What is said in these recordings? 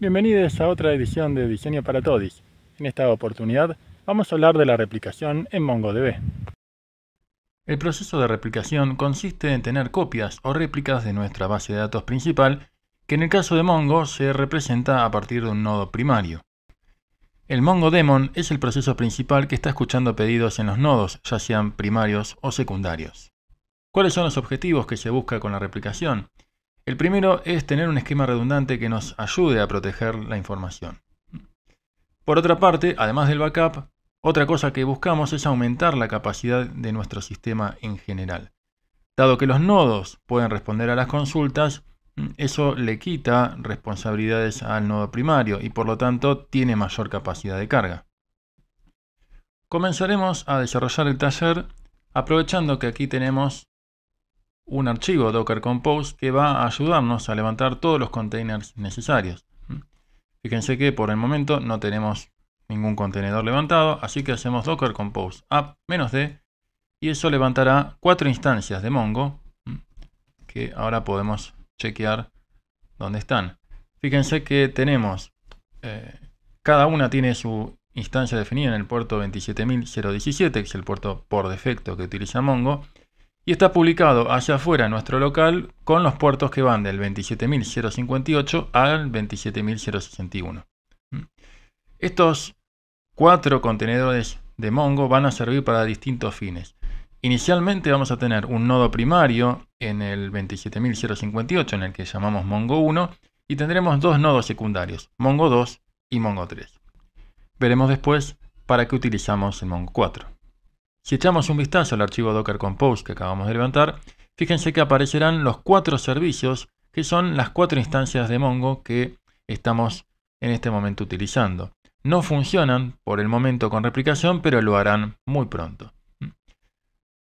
Bienvenidos a otra edición de Diseño para Todis. En esta oportunidad vamos a hablar de la replicación en MongoDB. El proceso de replicación consiste en tener copias o réplicas de nuestra base de datos principal, que en el caso de Mongo se representa a partir de un nodo primario. El MongoDaemon es el proceso principal que está escuchando pedidos en los nodos, ya sean primarios o secundarios. ¿Cuáles son los objetivos que se busca con la replicación? El primero es tener un esquema redundante que nos ayude a proteger la información. Por otra parte, además del backup, otra cosa que buscamos es aumentar la capacidad de nuestro sistema en general. Dado que los nodos pueden responder a las consultas, eso le quita responsabilidades al nodo primario y por lo tanto tiene mayor capacidad de carga. Comenzaremos a desarrollar el taller aprovechando que aquí tenemos un archivo Docker Compose que va a ayudarnos a levantar todos los containers necesarios. Fíjense que por el momento no tenemos ningún contenedor levantado, así que hacemos Docker Compose app-d y eso levantará 4 instancias de Mongo que ahora podemos chequear dónde están. Fíjense que tenemos, cada una tiene su instancia definida en el puerto 27017, que es el puerto por defecto que utiliza Mongo. Y está publicado hacia afuera en nuestro local con los puertos que van del 27058 al 27061. Estos 4 contenedores de Mongo van a servir para distintos fines. Inicialmente vamos a tener un nodo primario en el 27058 en el que llamamos Mongo 1 y tendremos 2 nodos secundarios, Mongo 2 y Mongo 3. Veremos después para qué utilizamos el Mongo 4. Si echamos un vistazo al archivo Docker Compose que acabamos de levantar, fíjense que aparecerán los 4 servicios que son las 4 instancias de Mongo que estamos en este momento utilizando. No funcionan por el momento con replicación, pero lo harán muy pronto.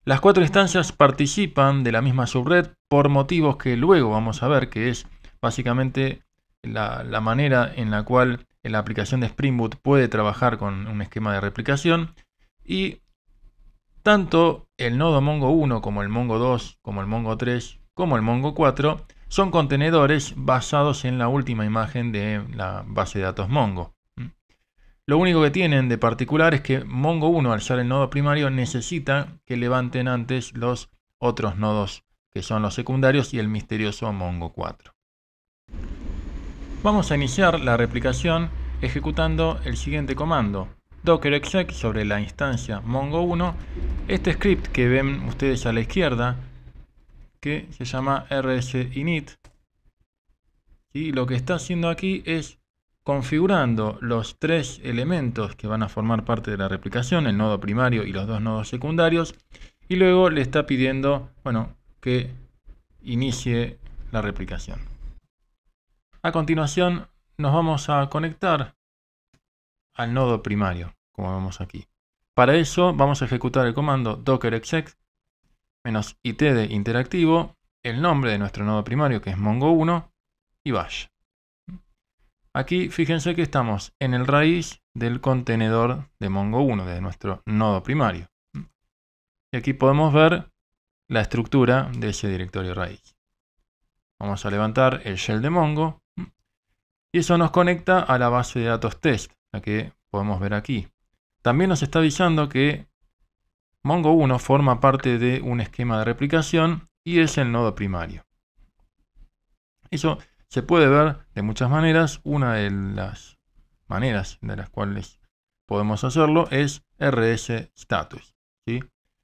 Las 4 instancias participan de la misma subred por motivos que luego vamos a ver, que es básicamente la manera en la cual la aplicación de Spring Boot puede trabajar con un esquema de replicación. Y tanto el nodo Mongo 1 como el Mongo 2, como el Mongo 3, como el Mongo 4 son contenedores basados en la última imagen de la base de datos Mongo. Lo único que tienen de particular es que Mongo 1, al ser el nodo primario, necesita que levanten antes los otros nodos que son los secundarios y el misterioso Mongo 4. Vamos a iniciar la replicación ejecutando el siguiente comando. Docker exec sobre la instancia Mongo 1, este script que ven ustedes a la izquierda, que se llama rsinit, y lo que está haciendo aquí es configurando los 3 elementos que van a formar parte de la replicación, el nodo primario y los 2 nodos secundarios, y luego le está pidiendo, que inicie la replicación. A continuación nos vamos a conectar al nodo primario, como vemos aquí. Para eso vamos a ejecutar el comando docker exec -it de interactivo, el nombre de nuestro nodo primario que es Mongo 1 y bash. Aquí fíjense que estamos en el raíz del contenedor de Mongo 1, de nuestro nodo primario. Y aquí podemos ver la estructura de ese directorio raíz. Vamos a levantar el shell de Mongo y eso nos conecta a la base de datos test, la que podemos ver aquí. También nos está avisando que Mongo 1 forma parte de un esquema de replicación y es el nodo primario. Eso se puede ver de muchas maneras. Una de las maneras de las cuales podemos hacerlo es rs-status, ¿sí?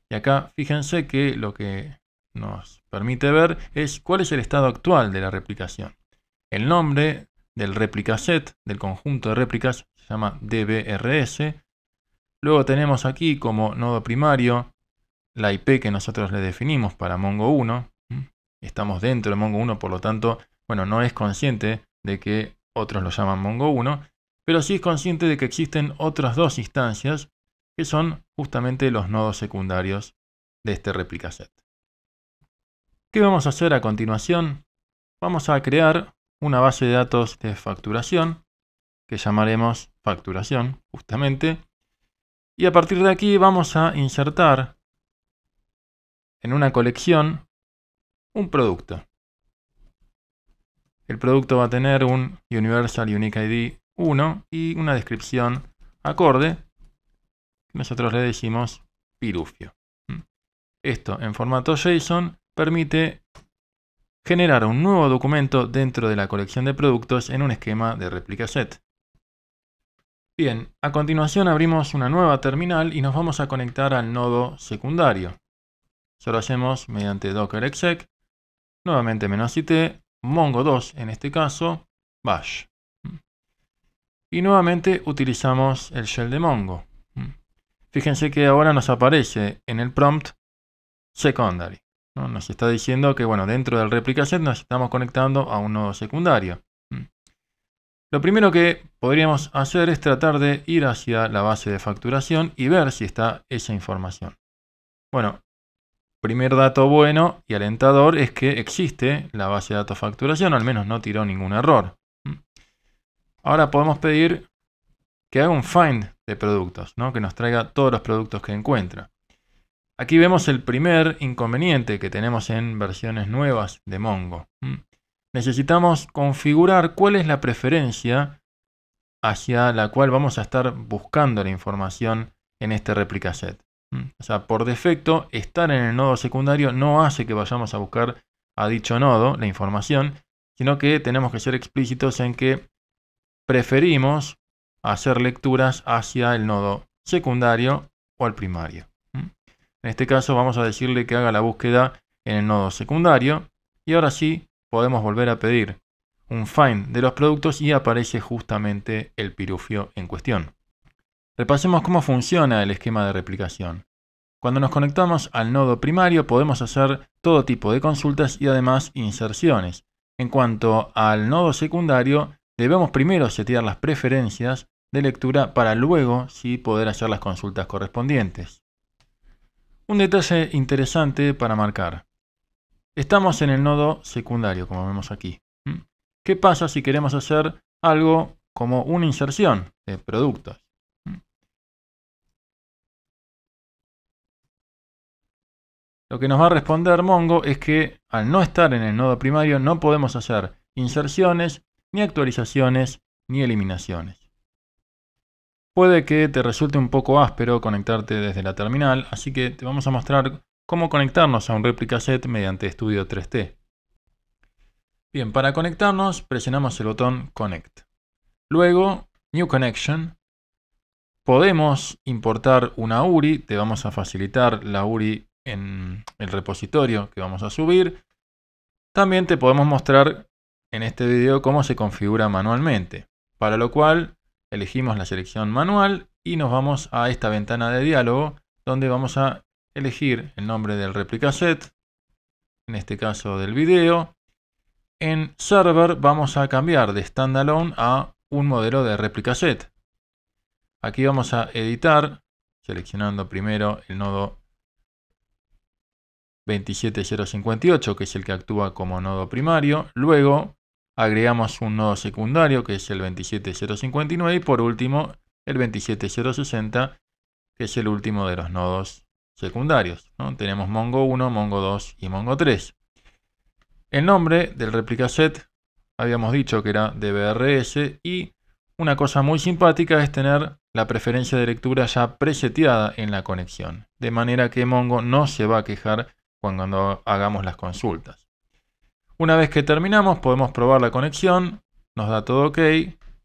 Y acá fíjense que lo que nos permite ver es cuál es el estado actual de la replicación. El nombre del replica set, del conjunto de réplicas, se llama dbrs. Luego tenemos aquí como nodo primario la IP que nosotros le definimos para Mongo 1. Estamos dentro de Mongo 1, por lo tanto, no es consciente de que otros lo llaman Mongo 1, pero sí es consciente de que existen otras 2 instancias que son justamente los nodos secundarios de este replica set. ¿Qué vamos a hacer a continuación? Vamos a crear una base de datos de facturación que llamaremos facturación, justamente. Y a partir de aquí vamos a insertar en una colección un producto. El producto va a tener un Universal Unique ID 1 y una descripción acorde. Nosotros le decimos pirufio. Esto en formato JSON permite generar un nuevo documento dentro de la colección de productos en un esquema de réplica set. Bien, a continuación abrimos una nueva terminal y nos vamos a conectar al nodo secundario. Eso lo hacemos mediante docker exec, nuevamente -it, mongo2 en este caso, bash. Y nuevamente utilizamos el shell de Mongo. Fíjense que ahora nos aparece en el prompt secondary, ¿no? Nos está diciendo que dentro del replica set nos estamos conectando a un nodo secundario. Lo primero que podríamos hacer es tratar de ir hacia la base de facturación y ver si está esa información. Bueno, primer dato bueno y alentador es que existe la base de datos facturación, al menos no tiró ningún error. Ahora podemos pedir que haga un find de productos, ¿no? Que nos traiga todos los productos que encuentra. Aquí vemos el primer inconveniente que tenemos en versiones nuevas de Mongo. Necesitamos configurar cuál es la preferencia hacia la cual vamos a estar buscando la información en este replica set. O sea, por defecto, estar en el nodo secundario no hace que vayamos a buscar a dicho nodo la información, sino que tenemos que ser explícitos en que preferimos hacer lecturas hacia el nodo secundario o al primario. En este caso vamos a decirle que haga la búsqueda en el nodo secundario y ahora sí podemos volver a pedir un find de los productos y aparece justamente el pirufio en cuestión. Repasemos cómo funciona el esquema de replicación. Cuando nos conectamos al nodo primario podemos hacer todo tipo de consultas y además inserciones. En cuanto al nodo secundario, debemos primero setear las preferencias de lectura para luego sí poder hacer las consultas correspondientes. Un detalle interesante para marcar. Estamos en el nodo secundario, como vemos aquí. ¿Qué pasa si queremos hacer algo como una inserción de productos? Lo que nos va a responder Mongo es que al no estar en el nodo primario no podemos hacer inserciones, ni actualizaciones, ni eliminaciones. Puede que te resulte un poco áspero conectarte desde la terminal, así que te vamos a mostrar cómo conectarnos a un replica set mediante Studio 3T. Bien, para conectarnos presionamos el botón Connect. Luego, New Connection. Podemos importar una URI, te vamos a facilitar la URI en el repositorio que vamos a subir. También te podemos mostrar en este video cómo se configura manualmente, para lo cual elegimos la selección manual y nos vamos a esta ventana de diálogo donde vamos a elegir el nombre del replica set, en este caso del video. En server vamos a cambiar de standalone a un modelo de replica set. Aquí vamos a editar, seleccionando primero el nodo 27058, que es el que actúa como nodo primario. Luego agregamos un nodo secundario, que es el 27059. Y por último, el 27060, que es el último de los nodos secundarios, ¿no? Tenemos Mongo 1, Mongo 2 y Mongo 3. El nombre del replica set habíamos dicho que era DBRS y una cosa muy simpática es tener la preferencia de lectura ya preseteada en la conexión, de manera que Mongo no se va a quejar cuando hagamos las consultas. Una vez que terminamos podemos probar la conexión, nos da todo ok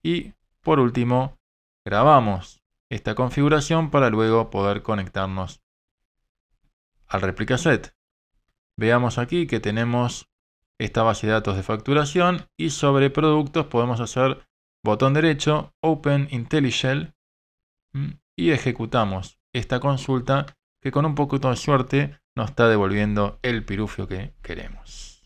y por último grabamos esta configuración para luego poder conectarnos al replica set. Veamos aquí que tenemos esta base de datos de facturación y sobre productos podemos hacer botón derecho, Open IntelliShell y ejecutamos esta consulta que con un poquito de suerte nos está devolviendo el pirufio que queremos.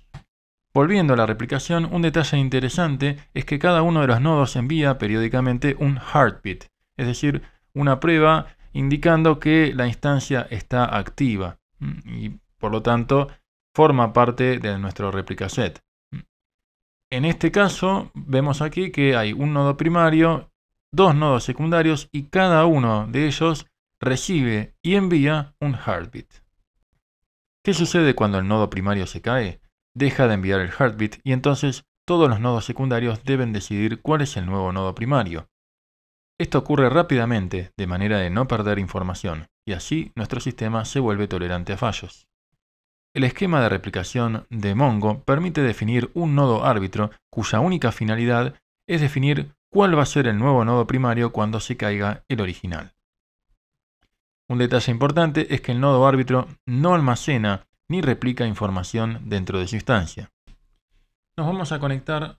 Volviendo a la replicación, un detalle interesante es que cada uno de los nodos envía periódicamente un heartbeat, es decir, una prueba indicando que la instancia está activa y por lo tanto forma parte de nuestro replica set. En este caso vemos aquí que hay un nodo primario, dos nodos secundarios y cada uno de ellos recibe y envía un heartbeat. ¿Qué sucede cuando el nodo primario se cae? Deja de enviar el heartbeat y entonces todos los nodos secundarios deben decidir cuál es el nuevo nodo primario. Esto ocurre rápidamente, de manera de no perder información, y así nuestro sistema se vuelve tolerante a fallos. El esquema de replicación de Mongo permite definir un nodo árbitro cuya única finalidad es definir cuál va a ser el nuevo nodo primario cuando se caiga el original. Un detalle importante es que el nodo árbitro no almacena ni replica información dentro de su instancia. Nos vamos a conectar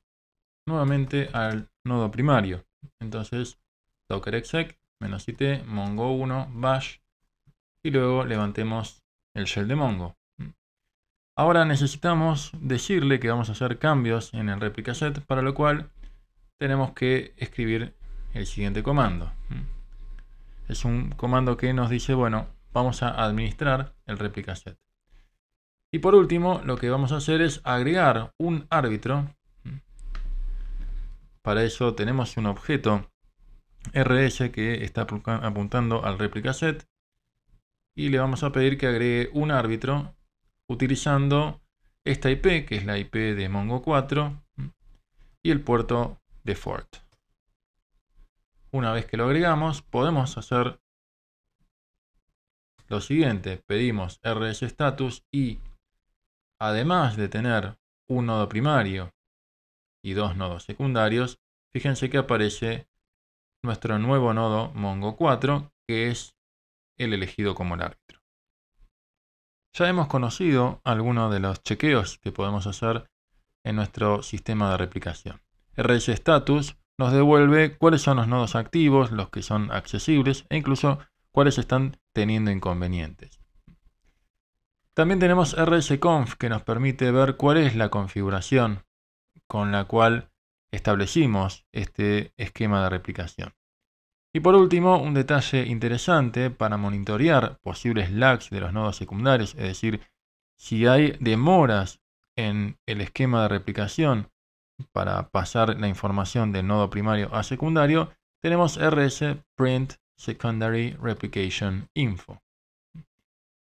nuevamente al nodo primario. Entonces, docker exec, -it, mongo1, bash, y luego levantemos el shell de Mongo. Ahora necesitamos decirle que vamos a hacer cambios en el replica set, para lo cual tenemos que escribir el siguiente comando. Es un comando que nos dice, bueno, vamos a administrar el replica set. Y por último, lo que vamos a hacer es agregar un árbitro. Para eso tenemos un objeto rs que está apuntando al replica set y le vamos a pedir que agregue un árbitro utilizando esta IP, que es la IP de Mongo 4, y el puerto default. Una vez que lo agregamos, podemos hacer lo siguiente. Pedimos rs_status y además de tener un nodo primario y dos nodos secundarios, fíjense que aparece nuestro nuevo nodo Mongo 4, que es el elegido como el árbitro. Ya hemos conocido algunos de los chequeos que podemos hacer en nuestro sistema de replicación. rs_status nos devuelve cuáles son los nodos activos, los que son accesibles e incluso cuáles están teniendo inconvenientes. También tenemos rsconf, que nos permite ver cuál es la configuración con la cual establecimos este esquema de replicación. Y por último, un detalle interesante para monitorear posibles lags de los nodos secundarios, es decir, si hay demoras en el esquema de replicación para pasar la información del nodo primario a secundario, tenemos rs_print secondary replication info.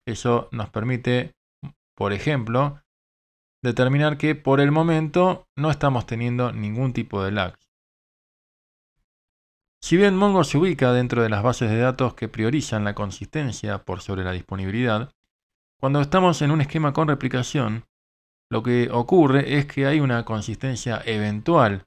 Eso nos permite, por ejemplo, determinar que por el momento no estamos teniendo ningún tipo de lag. Si bien Mongo se ubica dentro de las bases de datos que priorizan la consistencia por sobre la disponibilidad, cuando estamos en un esquema con replicación, lo que ocurre es que hay una consistencia eventual,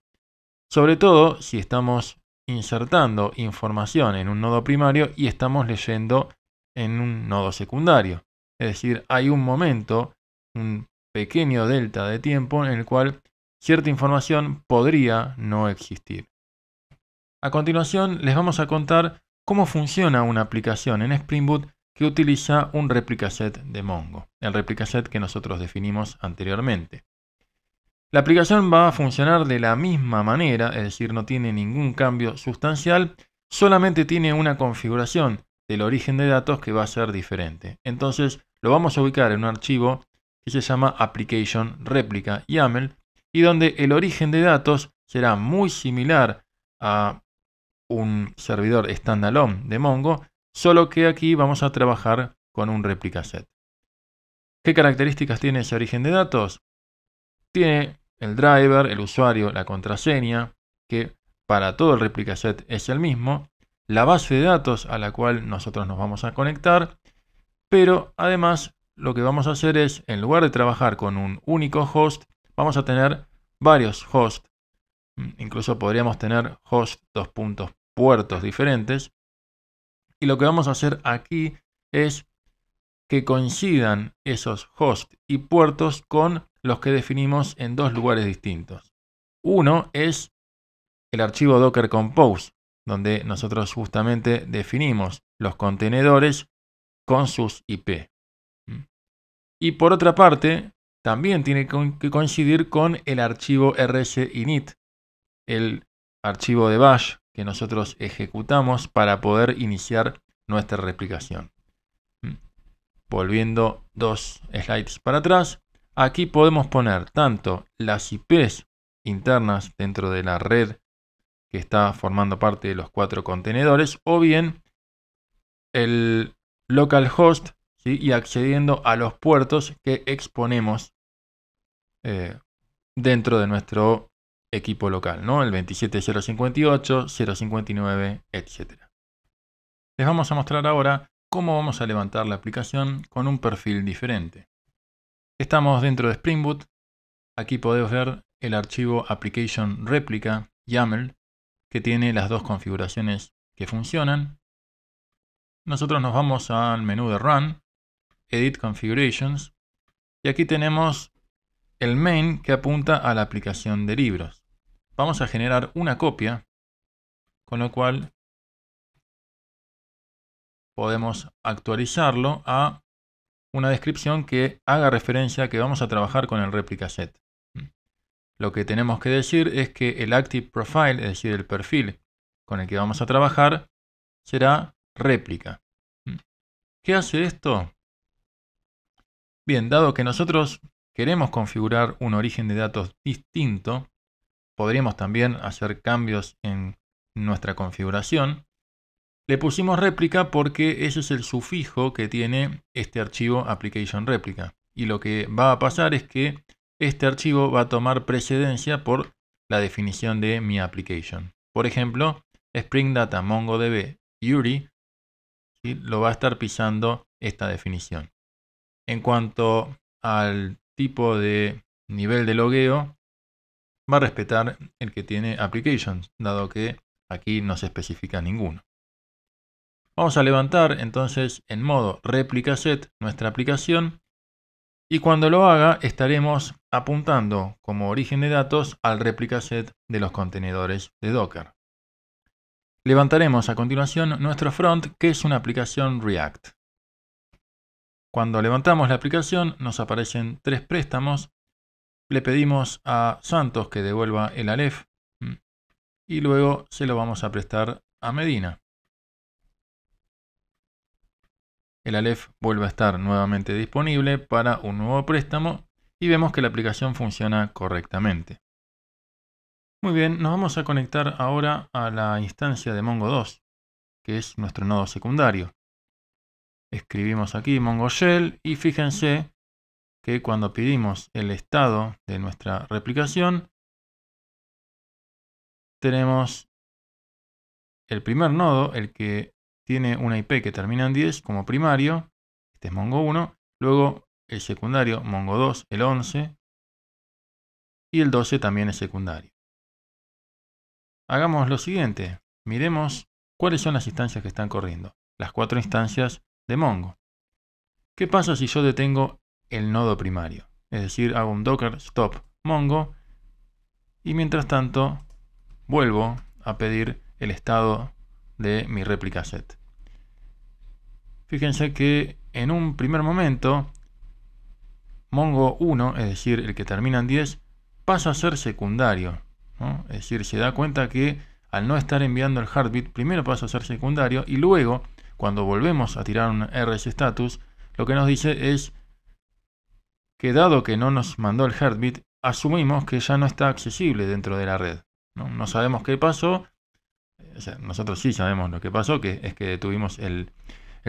sobre todo si estamos insertando información en un nodo primario y estamos leyendo en un nodo secundario. Es decir, hay un momento, un pequeño delta de tiempo en el cual cierta información podría no existir. A continuación les vamos a contar cómo funciona una aplicación en Spring Boot que utiliza un replica set de Mongo, el replica set que nosotros definimos anteriormente. La aplicación va a funcionar de la misma manera, es decir, no tiene ningún cambio sustancial, solamente tiene una configuración del origen de datos que va a ser diferente. Entonces lo vamos a ubicar en un archivo que se llama application replica YAML y donde el origen de datos será muy similar a un servidor standalone de Mongo, solo que aquí vamos a trabajar con un replica set. ¿Qué características tiene ese origen de datos? Tiene el driver, el usuario, la contraseña, que para todo el replica set es el mismo, la base de datos a la cual nosotros nos vamos a conectar, pero además lo que vamos a hacer es, en lugar de trabajar con un único host, vamos a tener varios hosts. Incluso podríamos tener host puertos diferentes. Y lo que vamos a hacer aquí es que coincidan esos hosts y puertos con los que definimos en dos lugares distintos. Uno es el archivo Docker Compose, donde nosotros justamente definimos los contenedores con sus IP. Y por otra parte, también tiene que coincidir con el archivo rs_init, el archivo de bash que nosotros ejecutamos para poder iniciar nuestra replicación. Volviendo 2 slides para atrás, aquí podemos poner tanto las IPs internas dentro de la red que está formando parte de los 4 contenedores, o bien el localhost, ¿sí? Y accediendo a los puertos que exponemos dentro de nuestro equipo local, ¿no? El 27058, 059, etc. Les vamos a mostrar ahora cómo vamos a levantar la aplicación con un perfil diferente. Estamos dentro de Spring Boot. Aquí podemos ver el archivo Application Replica YAML, que tiene las dos configuraciones que funcionan. Nosotros nos vamos al menú de Run, Edit Configurations, y aquí tenemos el main que apunta a la aplicación de libros. Vamos a generar una copia, con lo cual podemos actualizarlo a una descripción que haga referencia a que vamos a trabajar con el replica set. Lo que tenemos que decir es que el Active Profile, es decir, el perfil con el que vamos a trabajar, será réplica. ¿Qué hace esto? Bien, dado que nosotros queremos configurar un origen de datos distinto, podríamos también hacer cambios en nuestra configuración. Le pusimos réplica porque ese es el sufijo que tiene este archivo Application Replica. Y lo que va a pasar es que este archivo va a tomar precedencia por la definición de mi application. Por ejemplo, Spring Data MongoDB URI, ¿sí?, lo va a estar pisando esta definición. En cuanto al tipo de nivel de logueo, va a respetar el que tiene Applications, dado que aquí no se especifica ninguno. Vamos a levantar entonces en modo Replica Set nuestra aplicación, y cuando lo haga estaremos apuntando como origen de datos al Replica Set de los contenedores de Docker. Levantaremos a continuación nuestro front, que es una aplicación React. Cuando levantamos la aplicación nos aparecen tres préstamos. Le pedimos a Santos que devuelva el Aleph y luego se lo vamos a prestar a Medina. El Aleph vuelve a estar nuevamente disponible para un nuevo préstamo y vemos que la aplicación funciona correctamente. Muy bien, nos vamos a conectar ahora a la instancia de Mongo 2, que es nuestro nodo secundario. Escribimos aquí Mongo Shell y fíjense que cuando pedimos el estado de nuestra replicación, tenemos el primer nodo, el que tiene una IP que termina en 10 como primario, este es Mongo 1, luego el secundario Mongo 2, el 11, y el 12 también es secundario. Hagamos lo siguiente, miremos cuáles son las instancias que están corriendo, las 4 instancias de Mongo. ¿Qué pasa si yo detengo el nodo primario? Es decir, hago un docker stop Mongo y mientras tanto vuelvo a pedir el estado de mi replica set. Fíjense que en un primer momento Mongo 1, es decir, el que termina en 10, pasa a ser secundario, ¿no? Es decir, se da cuenta que al no estar enviando el heartbeat, primero pasa a ser secundario y luego, cuando volvemos a tirar un rsstatus, lo que nos dice es que dado que no nos mandó el heartbeat, asumimos que ya no está accesible dentro de la red. No sabemos qué pasó. O sea, nosotros sí sabemos lo que pasó, que es que detuvimos el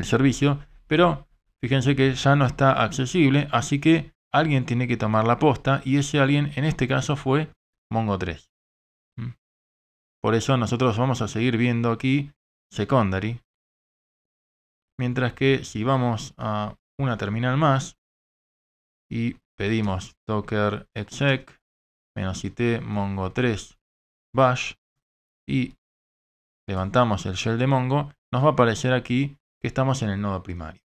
servicio, pero fíjense que ya no está accesible, así que alguien tiene que tomar la posta y ese alguien en este caso fue Mongo 3. Por eso nosotros vamos a seguir viendo aquí secondary, mientras que si vamos a una terminal más y pedimos docker exec -it mongo 3 bash y levantamos el shell de Mongo, nos va a aparecer aquí que estamos en el nodo primario.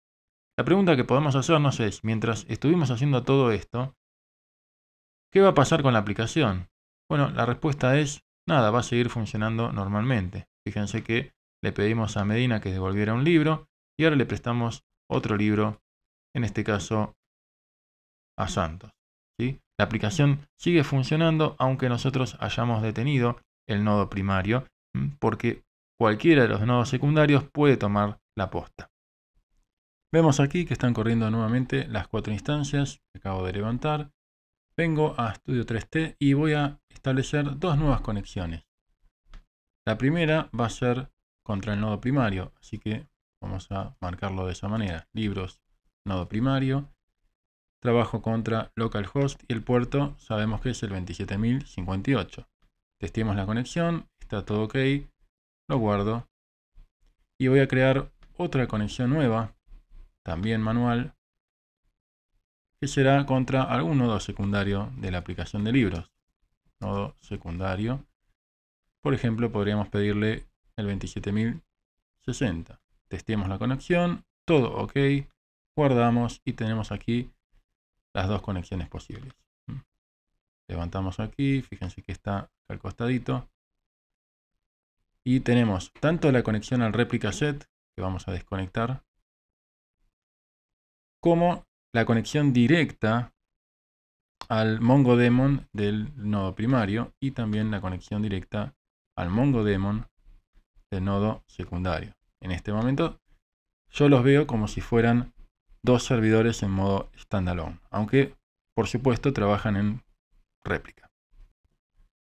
La pregunta que podemos hacernos es, mientras estuvimos haciendo todo esto, ¿qué va a pasar con la aplicación? Bueno, la respuesta es, nada, va a seguir funcionando normalmente. Fíjense que le pedimos a Medina que devolviera un libro y ahora le prestamos otro libro, en este caso a Santos, ¿sí? La aplicación sigue funcionando aunque nosotros hayamos detenido el nodo primario, porque cualquiera de los nodos secundarios puede tomar la posta. Vemos aquí que están corriendo nuevamente las 4 instancias que acabo de levantar. Vengo a Studio 3T y voy a establecer dos nuevas conexiones. La primera va a ser contra el nodo primario, así que vamos a marcarlo de esa manera. Libros, nodo primario. trabajo contra localhost y el puerto sabemos que es el 27058. Testeemos la conexión, está todo ok, lo guardo y voy a crear otra conexión nueva, también manual, que será contra algún nodo secundario de la aplicación de libros. Nodo secundario, por ejemplo, podríamos pedirle el 27060. Testeemos la conexión, todo ok, guardamos y tenemos aquí las dos conexiones posibles. Levantamos aquí, fíjense que está al costadito. Y tenemos tanto la conexión al réplica set, que vamos a desconectar, como la conexión directa al MongoDaemon del nodo primario y también la conexión directa al MongoDaemon del nodo secundario. En este momento yo los veo como si fueran dos servidores en modo standalone, aunque por supuesto trabajan en réplica.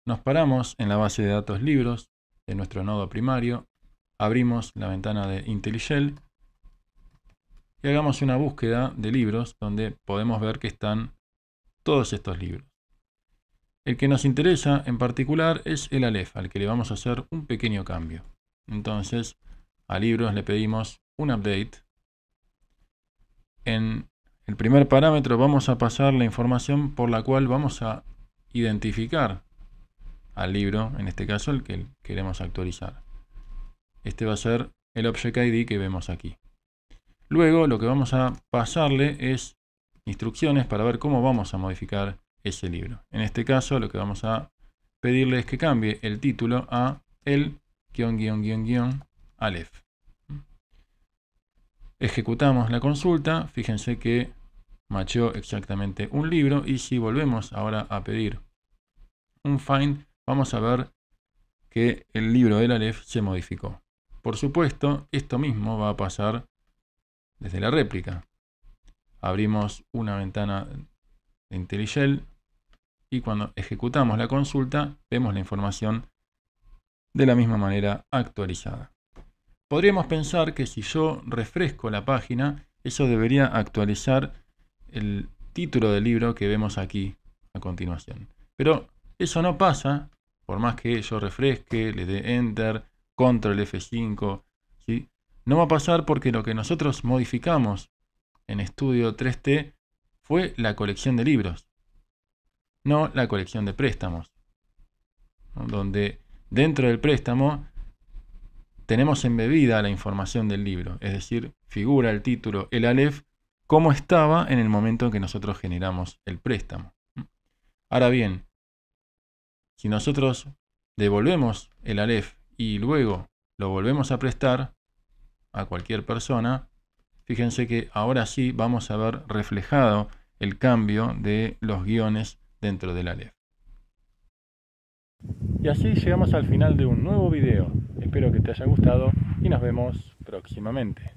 Nos paramos en la base de datos libros de nuestro nodo primario, abrimos la ventana de IntelliShell y hagamos una búsqueda de libros donde podemos ver que están todos estos libros. El que nos interesa en particular es el Aleph, al que le vamos a hacer un pequeño cambio. Entonces a libros le pedimos un update. En el primer parámetro vamos a pasar la información por la cual vamos a identificar al libro, en este caso el que queremos actualizar. Este va a ser el Object ID que vemos aquí. Luego lo que vamos a pasarle es instrucciones para ver cómo vamos a modificar ese libro. En este caso lo que vamos a pedirle es que cambie el título a el -- Aleph. Ejecutamos la consulta, fíjense que macheó exactamente un libro y si volvemos ahora a pedir un find, vamos a ver que el libro del Aleph se modificó. Por supuesto, esto mismo va a pasar desde la réplica. Abrimos una ventana de IntelliShell y cuando ejecutamos la consulta vemos la información de la misma manera actualizada. Podríamos pensar que si yo refresco la página, eso debería actualizar el título del libro que vemos aquí a continuación. Pero eso no pasa, por más que yo refresque, le dé Enter, Control F5, ¿sí? No va a pasar porque lo que nosotros modificamos en Studio 3T fue la colección de libros, no la colección de préstamos, ¿no? Donde dentro del préstamo tenemos embebida la información del libro, es decir, figura el título, el Aleph, como estaba en el momento en que nosotros generamos el préstamo. Ahora bien, si nosotros devolvemos el Aleph y luego lo volvemos a prestar a cualquier persona, fíjense que ahora sí vamos a ver reflejado el cambio de los guiones dentro del Aleph. Y así llegamos al final de un nuevo video. Espero que te haya gustado y nos vemos próximamente.